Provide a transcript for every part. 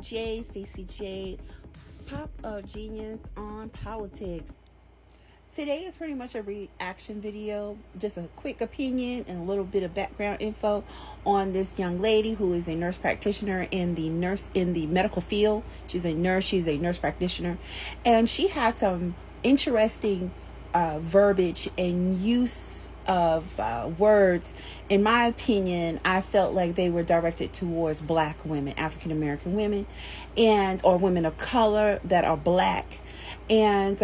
CCJ, Pop of Genius on Politics. Today is pretty much a reaction video, just a quick opinion and a little bit of background info on this young lady who is a nurse practitioner in the medical field. She's a nurse practitioner, and she had some interesting verbiage and use of words. In my opinion, I felt like they were directed towards black women, African American women, or women of color that are black. And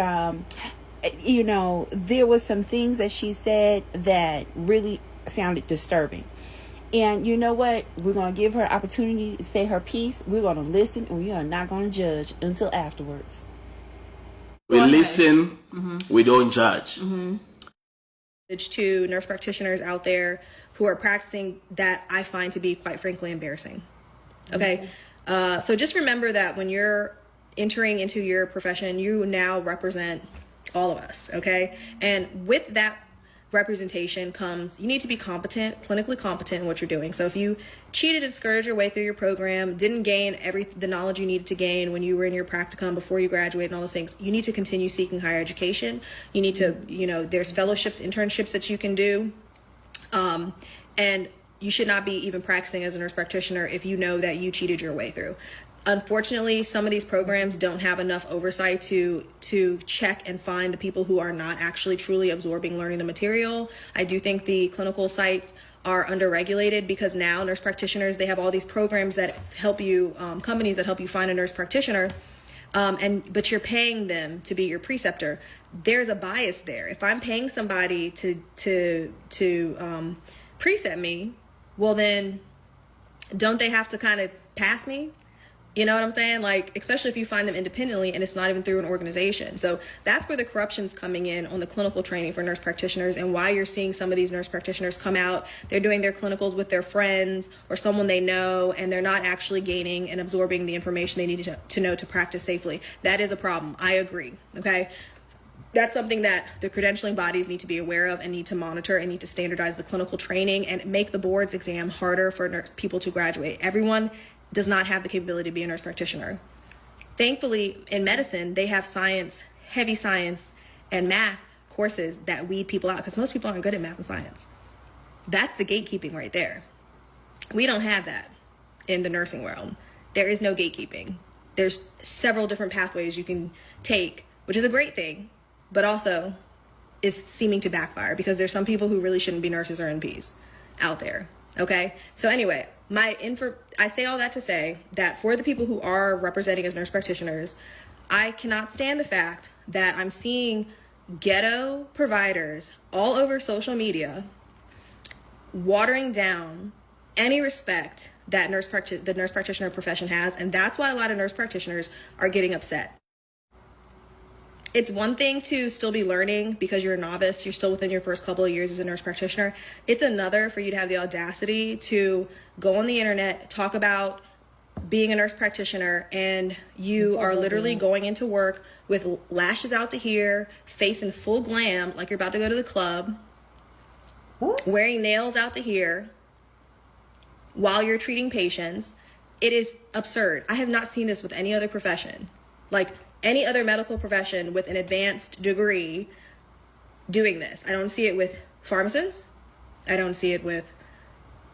there was some things that she said that really sounded disturbing. And you know what? We're going to give her opportunity to say her piece. We're going to listen, and we are not going to judge until afterwards. We listen, we don't judge. To nurse practitioners out there who are practicing that I find to be, quite frankly, embarrassing. Okay? So just remember that when you're entering into your profession, you now represent all of us, okay? And with that representation comes, you need to be competent, clinically competent in what you're doing. So if you cheated and skirted your way through your program, didn't gain the knowledge you needed to gain when you were in your practicum before you graduate and all those things, you need to continue seeking higher education. You need to, there's fellowships, internships that you can do. And you should not be even practicing as a nurse practitioner if you know that you cheated your way through. Unfortunately, some of these programs don't have enough oversight to check and find the people who are not actually truly absorbing, learning the material. I do think the clinical sites are underregulated because now nurse practitioners, they have all these programs that help you, companies that help you find a nurse practitioner, but you're paying them to be your preceptor. There's a bias there. If I'm paying somebody to precept me, well then, don't they have to kind of pass me? You know what I'm saying? Like, especially if you find them independently and it's not even through an organization. So that's where the corruption's coming in on the clinical training for nurse practitioners, and why you're seeing some of these nurse practitioners come out, they're doing their clinicals with their friends or someone they know, and they're not actually gaining and absorbing the information they need to know to practice safely. That is a problem. I agree. Okay. That's something that the credentialing bodies need to be aware of and need to monitor and need to standardize the clinical training and make the board's exam harder for people to graduate. Everyone does not have the capability to be a nurse practitioner. Thankfully, in medicine, they have science, heavy science, and math courses that weed people out, because most people aren't good at math and science. That's the gatekeeping right there. We don't have that in the nursing world. There is no gatekeeping. There's several different pathways you can take, which is a great thing, but also is seeming to backfire because there's some people who really shouldn't be nurses or NPs out there. Okay, so anyway, I say all that to say that for the people who are representing as nurse practitioners, I cannot stand the fact that I'm seeing ghetto providers all over social media watering down any respect that the nurse practitioner profession has, and that's why a lot of nurse practitioners are getting upset. It's one thing to still be learning because you're a novice, you're still within your first couple of years as a nurse practitioner. It's another for you to have the audacity to go on the internet, talk about being a nurse practitioner, and you are literally going into work with lashes out to here, face in full glam like you're about to go to the club, wearing nails out to here while you're treating patients. It is absurd. I have not seen this with any other profession. Like, any other medical profession with an advanced degree doing this. I don't see it with pharmacists. I don't see it with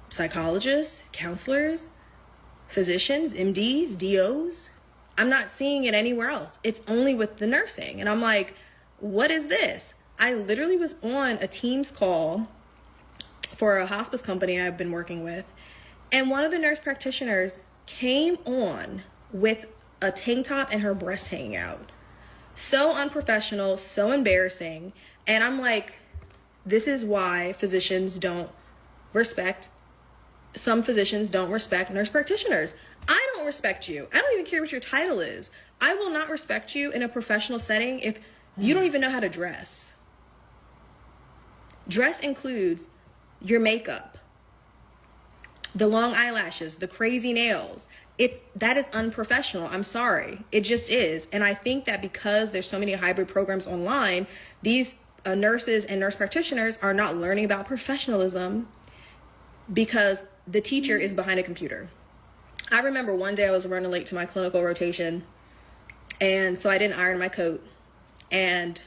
psychologists, counselors, physicians, MDs, DOs. I'm not seeing it anywhere else. It's only with the nursing. And I'm like, what is this? I literally was on a Teams call for a hospice company I've been working with, and one of the nurse practitioners came on with a tank top and her breasts hanging out. So unprofessional, so embarrassing. And I'm like, this is why some physicians don't respect nurse practitioners. I don't respect you. I don't even care what your title is. I will not respect you in a professional setting if you don't even know how to dress. Dress includes your makeup, the long eyelashes, the crazy nails. That is unprofessional. I'm sorry. It just is. And I think that because there's so many hybrid programs online, these nurses and nurse practitioners are not learning about professionalism because the teacher is behind a computer. I remember one day I was running late to my clinical rotation, and so I didn't iron my coat. And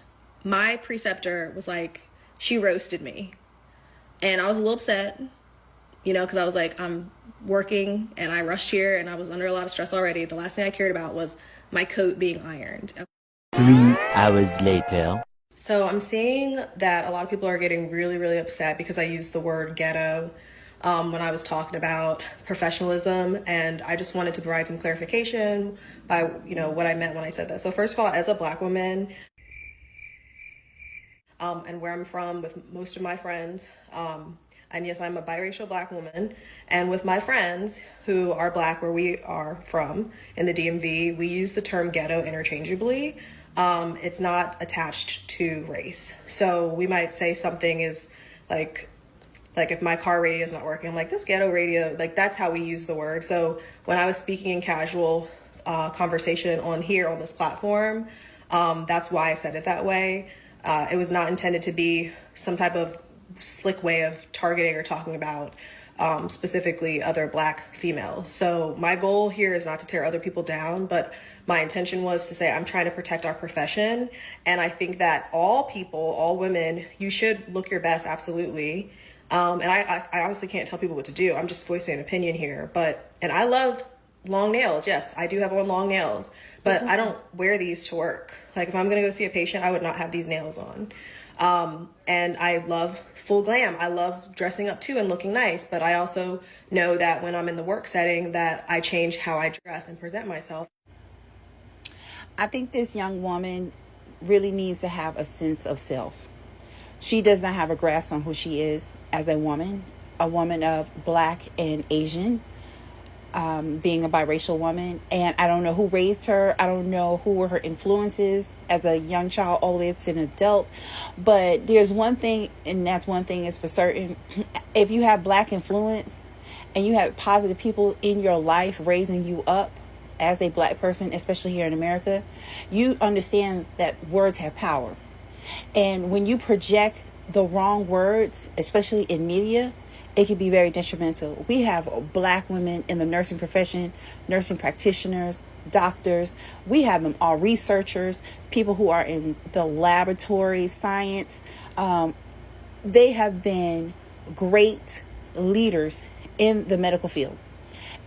my preceptor was like, she roasted me. And I was a little upset, you know, because I was like, I'm working and I rushed here and I was under a lot of stress already. The last thing I cared about was my coat being ironed. 3 hours later. So I'm seeing that a lot of people are getting really, really upset because I used the word ghetto when I was talking about professionalism, and I just wanted to provide some clarification by, you know, what I meant when I said that. So first of all, as a Black woman, and where I'm from with most of my friends, and yes, I'm a biracial Black woman, and with my friends who are Black where we are from in the DMV, we use the term ghetto interchangeably. It's not attached to race. So we might say something is like if my car radio is not working, I'm like, this ghetto radio, like that's how we use the word. So when I was speaking in casual conversation on here on this platform, that's why I said it that way. It was not intended to be some type of slick way of targeting or talking about specifically other Black females. So my goal here is not to tear other people down, but my intention was to say I'm trying to protect our profession. And I think that all people, all women, you should look your best, absolutely. And I obviously can't tell people what to do. I'm just voicing an opinion here. And I love long nails. Yes, I do have on long nails, but I don't wear these to work. Like if I'm going to go see a patient, I would not have these nails on. And I love full glam. I love dressing up too and looking nice. But I also know that when I'm in the work setting that I change how I dress and present myself. I think this young woman really needs to have a sense of self. She does not have a grasp on who she is as a woman of Black and Asian, being a biracial woman. And I don't know who raised her. I don't know who were her influences as a young child all the way to an adult. But there's one thing, and that's one thing is for certain. If you have Black influence and you have positive people in your life raising you up as a Black person, especially here in America, you understand that words have power. And when you project the wrong words, especially in media, it can be very detrimental. We have Black women in the nursing profession, nursing practitioners, doctors. We have them all, researchers, people who are in the laboratory, science. They have been great leaders in the medical field.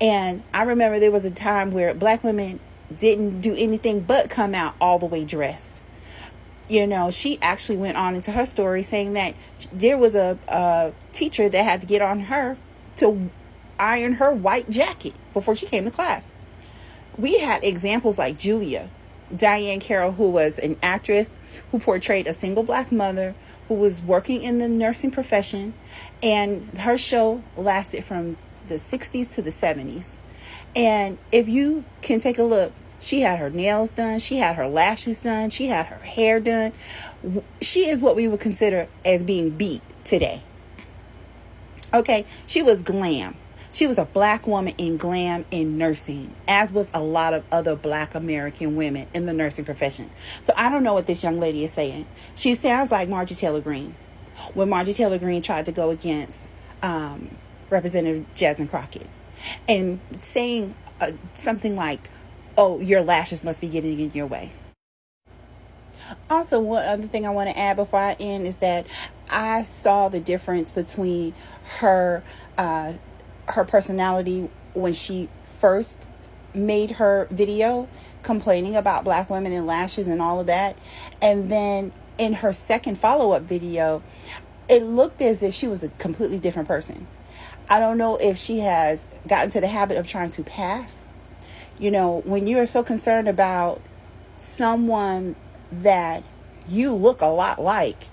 And I remember there was a time where Black women didn't do anything but come out all the way dressed. You know, she actually went on into her story saying that there was a teacher that had to get on her to iron her white jacket before she came to class. We had examples like Julia, Diane Carroll, who was an actress who portrayed a single Black mother who was working in the nursing profession. And her show lasted from the 60s to the 70s. And if you can take a look, she had her nails done. She had her lashes done. She had her hair done. She is what we would consider as being beat today. Okay, she was glam. She was a Black woman in glam in nursing, as was a lot of other Black American women in the nursing profession. So I don't know what this young lady is saying. She sounds like Marjorie Taylor Greene. When Marjorie Taylor Greene tried to go against Representative Jasmine Crockett and saying something like, oh, your lashes must be getting in your way. Also, one other thing I want to add before I end is that I saw the difference between her personality when she first made her video complaining about Black women and lashes and all of that. And then in her second follow-up video, it looked as if she was a completely different person. I don't know if she has gotten to the habit of trying to pass. You know, when you are so concerned about someone that you look a lot like,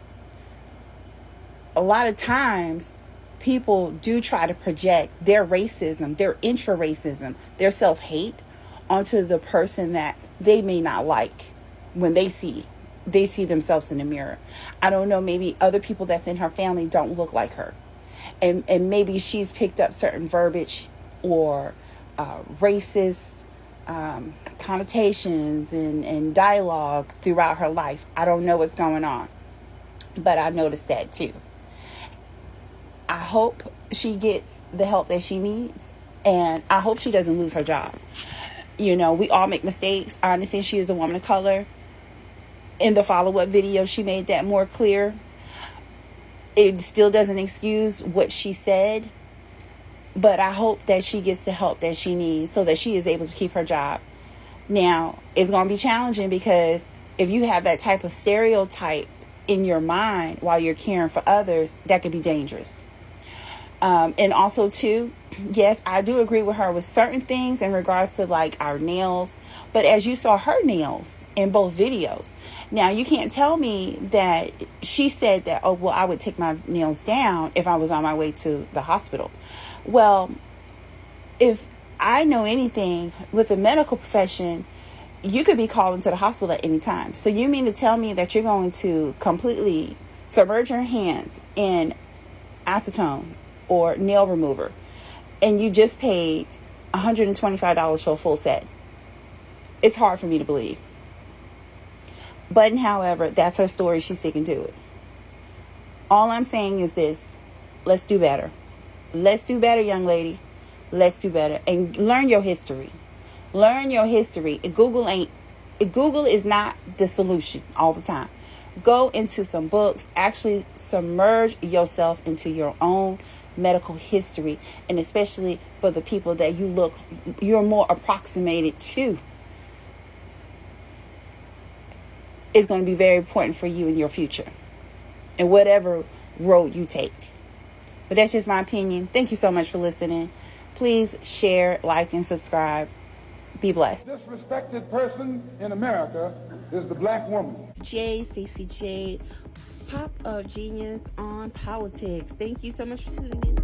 a lot of times people do try to project their racism, their intra-racism, their self-hate onto the person that they may not like when they see themselves in the mirror. I don't know, maybe other people that's in her family don't look like her. And maybe she's picked up certain verbiage or racist connotations and dialogue throughout her life. I don't know what's going on, but I noticed that too. I hope she gets the help that she needs. And I hope she doesn't lose her job. You know, we all make mistakes. I understand she is a woman of color. In the follow-up video, she made that more clear. It still doesn't excuse what she said, but I hope that she gets the help that she needs so that she is able to keep her job. Now, it's going to be challenging because if you have that type of stereotype in your mind while you're caring for others, that could be dangerous. And also too, yes, I do agree with her with certain things in regards to like our nails, but as you saw her nails in both videos, now you can't tell me that she said that, oh, well, I would take my nails down if I was on my way to the hospital. Well, if I know anything with the medical profession, you could be called into the hospital at any time. So you mean to tell me that you're going to completely submerge your hands in acetone or nail remover and you just paid $125 for a full set? It's hard for me to believe. But however, that's her story. She's sticking to it. All I'm saying is this: let's do better. Let's do better, young lady. Let's do better and learn your history. Learn your history. Google is not the solution all the time. Go into some books. Actually submerge yourself into your own medical history, and especially for the people that you're more approximated to. It's going to be very important for you in your future and whatever road you take. But that's just my opinion. Thank you so much for listening. Please share, like, and subscribe. Be blessed. Disrespected person in America is the black woman. JCCJ, Pop of Genius on Politics. Thank you so much for tuning in.